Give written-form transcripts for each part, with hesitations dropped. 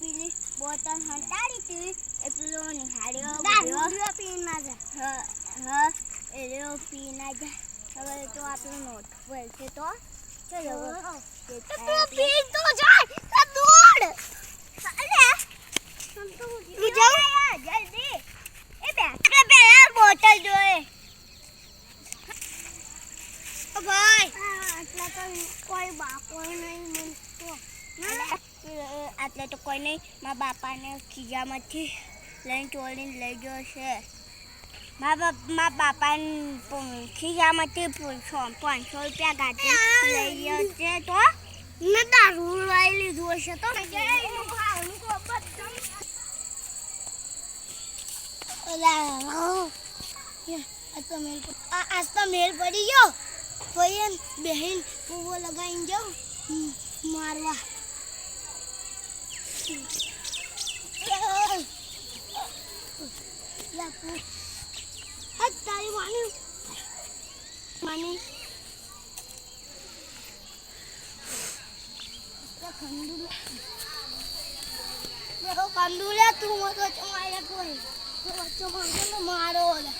પેલી બોટલ હટાડી હતી એ પેલો નિહાળ્યો પીને ના જાય. હા એ પી ના જાય. હવે તો આપણો નોટ બોલશે તો ચલો પી તો જાય દોડ જલ્દી એ બે પેલા બોટલ જોઈએ. ભાઈ આટલા તો કોઈ બાપો નહીં મળતો. આટલે તો કોઈ નહીં. મારા બાપાને ખીજામાંથી લઈને ચોરીને લઈ ગયો છે. મારા બાપાને ખીજામાંથી 500 રૂપિયા કાઢી લઈ ગયો છે. તો મેં દારૂ લઈ લીધું હશે તો આજ તો મેલ પડી ગયો. બહેન પૂવો લગાવીને જાઉં મારવા. તારી માની કંદુલા તું તો ચમાયા કોઈ ચમા મારો મને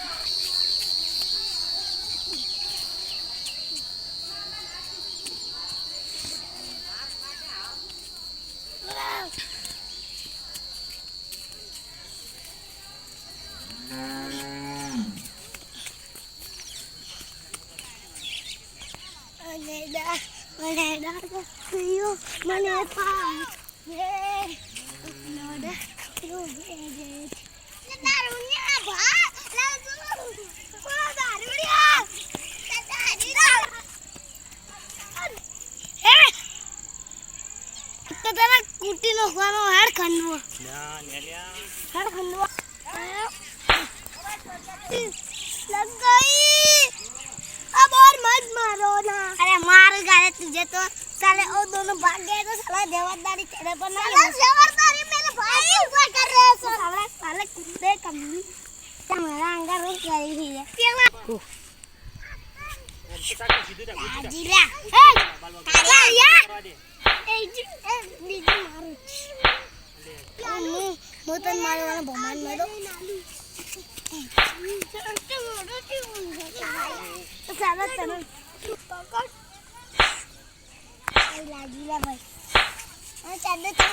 કુટી નો હાડ ખંડવો लग गई. अब और मत मारो ना. अरे मार गाले तुझे तो साले और दोनों भाग गए तो साला जवाबदारी तेरे पर नहीं. साला जवाबदारी मेरे भाई ऊपर कर रहे हो. साला साले कुत्ते कमी हमारा अंदर रुक गई है. जिला ए या ए नीचे मारो. मोतन मारो वाला बमान मारो. साला चलो पकड़ लागिला भाई. चांदे तो